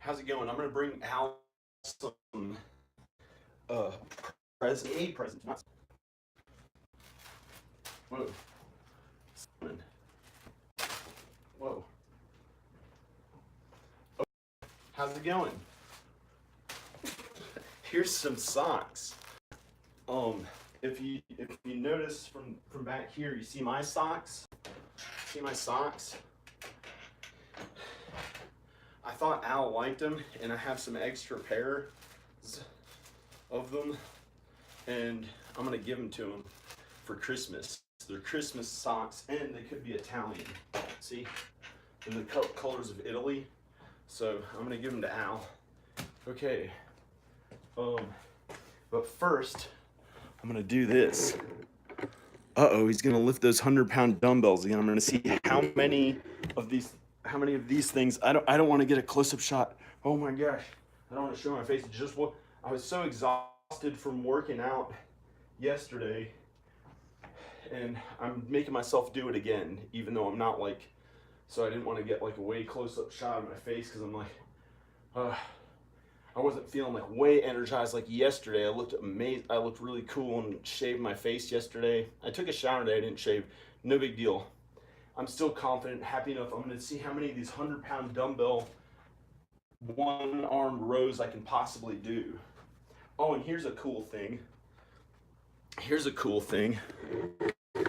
How's it going? I'm gonna bring Al some uh presents. Not whoa. Whoa. How's it going? Here's some socks. If you notice from back here, you see my socks? See my socks? I thought Al liked them, and I have some extra pairs of them, and I'm gonna give them to him for Christmas. They're Christmas socks, and they could be Italian. See, in the colors of Italy. So I'm gonna give them to Al. Okay. But first, I'm gonna do this. He's gonna lift those 100-pound dumbbells again. I'm gonna see how many of these things. I don't want to get a close-up shot. Oh my gosh, I don't want to show my face. Just what I was so exhausted from working out yesterday, and I'm making myself do it again, even though I'm not like. So I didn't want to get like a way close-up shot of my face because I'm like, I wasn't feeling like way energized like yesterday. I looked amazing. I looked really cool and shaved my face yesterday. I took a shower today. I didn't shave. No big deal. I'm still confident, happy enough. I'm gonna see how many of these 100-pound dumbbell one-armed rows I can possibly do. Oh, and here's a cool thing.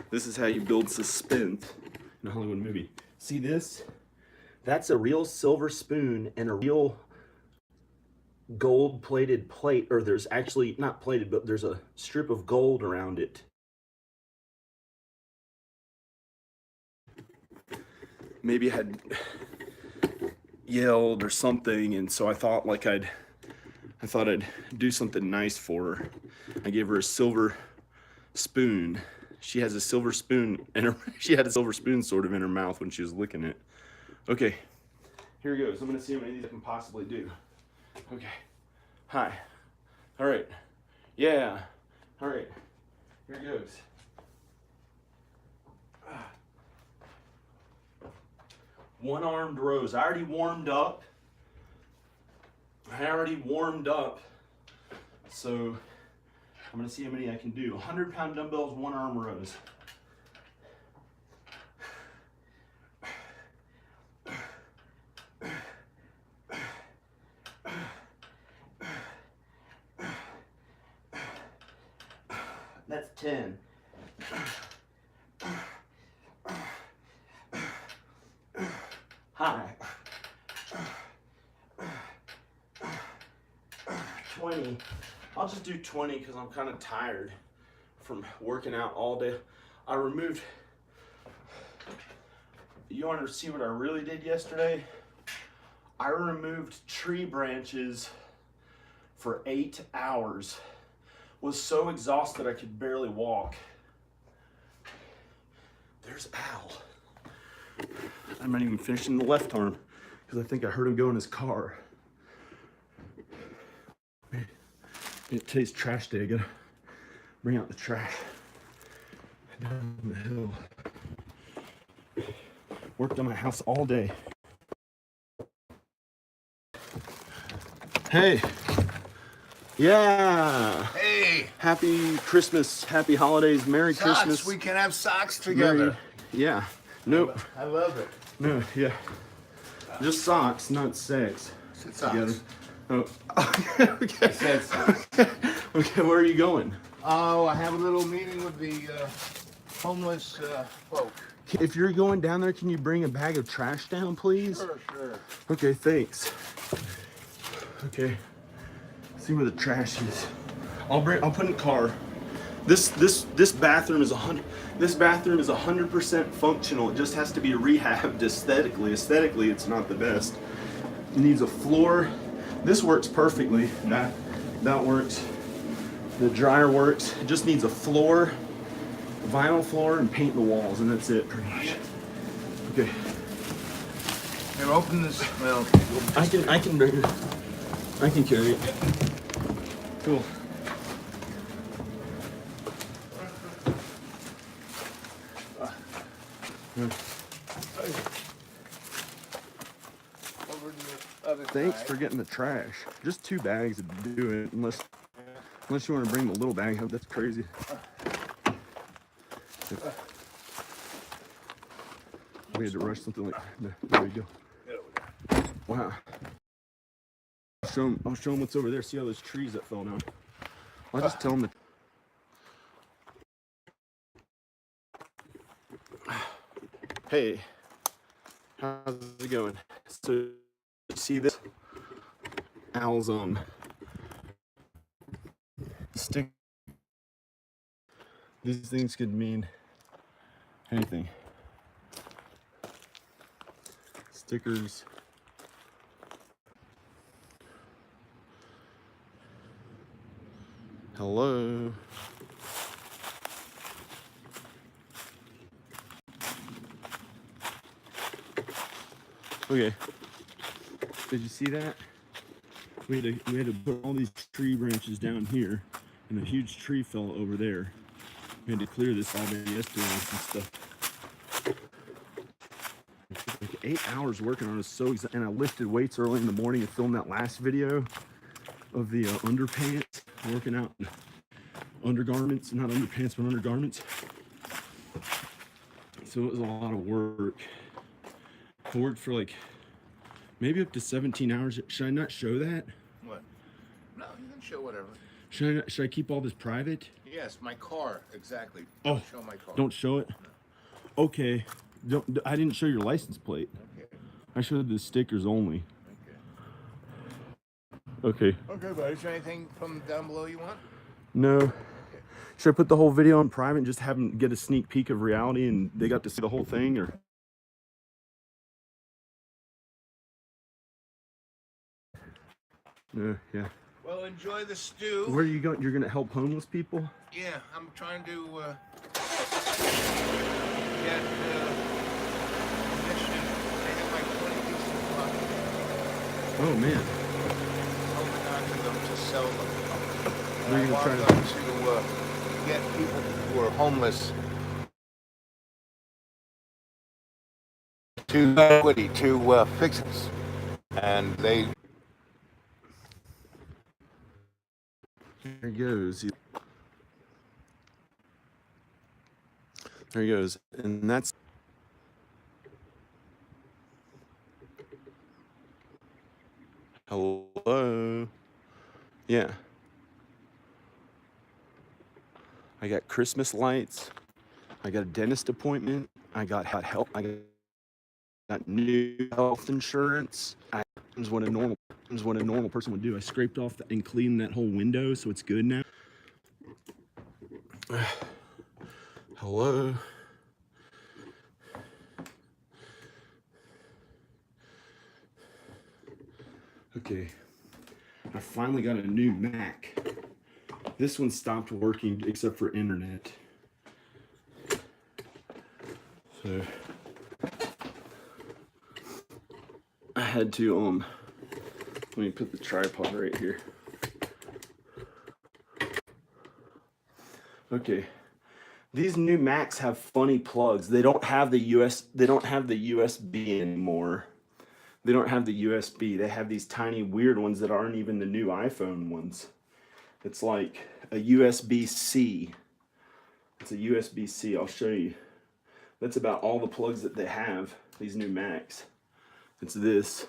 This is how you build suspense in a Hollywood movie. See this? That's a real silver spoon and a real gold-plated plate, or there's actually not plated, but there's a strip of gold around it. Maybe I had yelled or something, and so I thought I'd do something nice for her. I gave her a silver spoon. She has a silver spoon she had a silver spoon sort of in her mouth when she was licking it. Okay, here goes. I'm gonna see how many of these I can possibly do. Okay. Hi. All right. Yeah. All right. Here goes. One-armed rows. I already warmed up. So I'm gonna see how many I can do. 100-pound dumbbells, one-arm rows. That's 10. Hi. 20. I'll just do 20 because I'm kind of tired from working out all day. You want to see what I really did yesterday? I removed tree branches for 8 hours. Was so exhausted I could barely walk. There's Al. I'm not even finishing the left arm because I think I heard him go in his car. Today's trash day. I gotta bring out the trash down the hill. Worked on my house all day. Hey. Yeah. Hey. Happy Christmas. Happy holidays. Merry Socks. Christmas. We can have socks together. Yeah. Nope. I love it. No. Yeah. Just socks, not sex. Socks. Together. Oh. Okay. I said socks. Okay. Where are you going? Oh, I have a little meeting with the homeless folk. If you're going down there, can you bring a bag of trash down, please? Sure. Okay. Thanks. Okay. See where the trash is. I'll put it in the car. This bathroom is 100% functional. It just has to be rehabbed aesthetically. Aesthetically, it's not the best. It needs a floor. This works perfectly. That works. The dryer works. It just needs a floor, vinyl floor, and paint the walls, and that's it pretty much. Okay. Here, open this. Well, I can carry it. Cool. over to the other thanks for getting the trash. Just 2 bags would do it, unless you want to bring the little bag up. That's crazy. We had to rush something like that. There we go. Wow. I'll show them what's over there. See all those trees that fell down. I'll just tell them that. Hey, how's it going? So, you see this? Owl's stick. These things could mean anything. Stickers. Hello. Okay. Did you see that? We had to put all these tree branches down here, and a huge tree fell over there. We had to clear this all day yesterday and stuff. Like 8 hours working on it. So and I lifted weights early in the morning and filmed that last video of the underpants, working out undergarments, not underpants, but undergarments. So it was a lot of work. I worked for like maybe up to 17 hours. Should I not show that? What? No, you can show whatever. Should I keep all this private? Yes, my car, exactly. Oh, Don't show my car. Don't show it? No. Okay. I didn't show your license plate. Okay. I showed the stickers only. Okay. Okay. Okay, buddy. Is there anything from down below you want? No. Okay. Should I put the whole video on private and just have them get a sneak peek of reality and they got to see the whole thing, or? Yeah. Well, enjoy the stew. Where are you going? You're going to help homeless people? Yeah, I'm trying to get permission. I have like 20 pieces of cloth. Oh, man. Holding on to them to sell them. And Where are I you want going to them to get people who are homeless to equity to fix it. And they. There he goes. There he goes. And that's... Hello? Yeah. I got Christmas lights. I got a dentist appointment. I got help. I got new health insurance. Is what a normal person would do. I scraped off and cleaned that whole window, so it's good now. Hello. Okay. I finally got a new Mac. This one stopped working except for internet. So I had to let me put the tripod right here. Okay. These new Macs have funny plugs. They don't have the USB anymore. They don't have the USB. They have these tiny weird ones that aren't even the new iPhone ones. It's like a USB-C. It's a USB-C. I'll show you. That's about all the plugs that they have, these new Macs. It's this.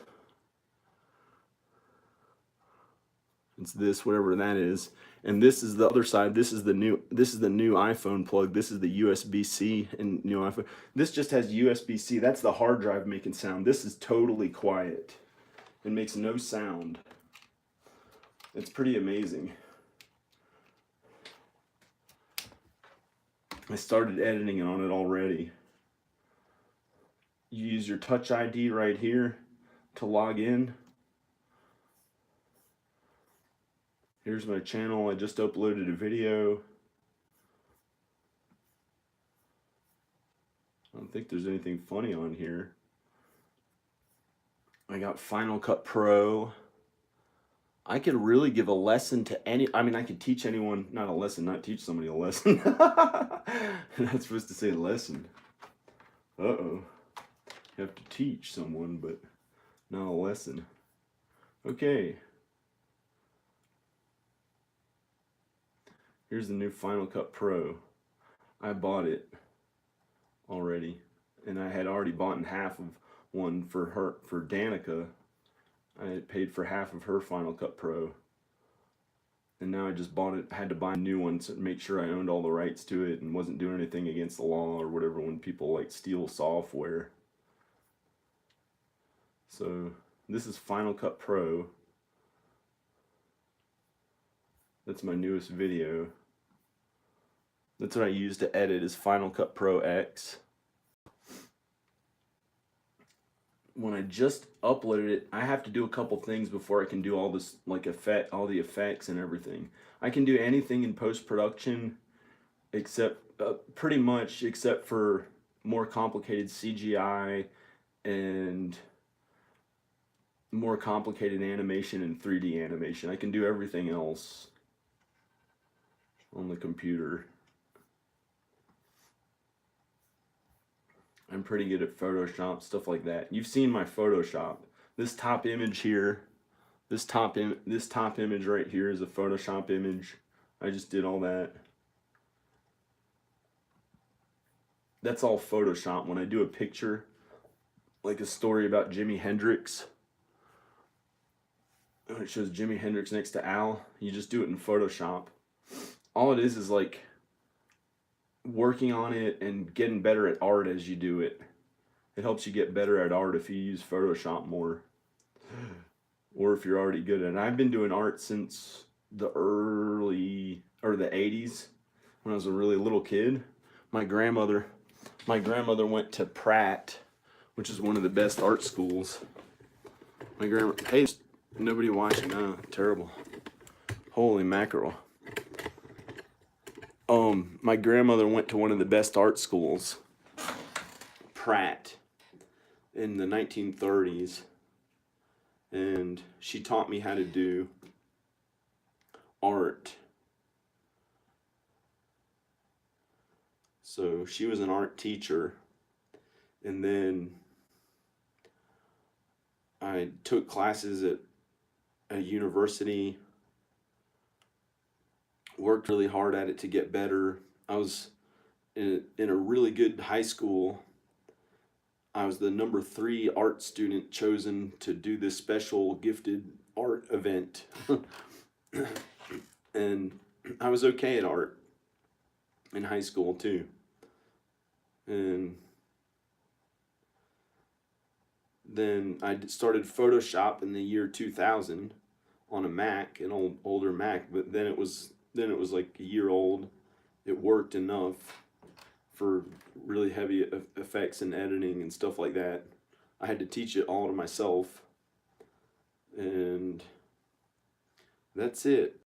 It's this, whatever that is. And this is the other side. This is the new iPhone plug. This is the USB-C and new iPhone. This just has USB-C. That's the hard drive making sound. This is totally quiet. It makes no sound. It's pretty amazing. I started editing on it already. You use your Touch ID right here to log in. Here's my channel. I just uploaded a video. I don't think there's anything funny on here. I got Final Cut Pro. I could really give a lesson to I could teach anyone, not a lesson, not teach somebody a lesson. Not supposed to say lesson. Uh-oh. You have to teach someone, but not a lesson. Okay. Here's the new Final Cut Pro. I bought it already, and I had already bought half of one for Danica. I had paid for half of her Final Cut Pro, and now I just bought it. I had to buy a new one to make sure I owned all the rights to it and wasn't doing anything against the law or whatever when people like steal software. So this is Final Cut Pro. That's my newest video. That's what I use to edit, is Final Cut Pro X. When I just uploaded it, I have to do a couple things before I can do all this, like all the effects and everything. I can do anything in post-production except pretty much except for more complicated CGI and more complicated animation and 3D animation. I can do everything else on the computer. I'm pretty good at Photoshop, stuff like that. You've seen my Photoshop. This top image here, this top image right here is a Photoshop image. I just did all that. That's all Photoshop. When I do a picture, like a story about Jimi Hendrix, it shows Jimi Hendrix next to Al, you just do it in Photoshop. All it is like working on it and getting better at art as you do it. It helps you get better at art if you use Photoshop more, or if you're already good at it. I've been doing art since the the 80s, when I was a really little kid. My grandmother went to Pratt, which is one of the best art schools. My grandma, hey, nobody watching. Oh, terrible. Holy mackerel. My grandmother went to one of the best art schools, Pratt, in the 1930s, and she taught me how to do art. So she was an art teacher, and then I took classes at a university, worked really hard at it to get better. I was in a really good high school. I was the number 3 art student chosen to do this special gifted art event. And I was okay at art in high school too. And then I started Photoshop in the year 2000 on a Mac, an older Mac, but then it was like a year old. It worked enough for really heavy effects and editing and stuff like that. I had to teach it all to myself, and that's it.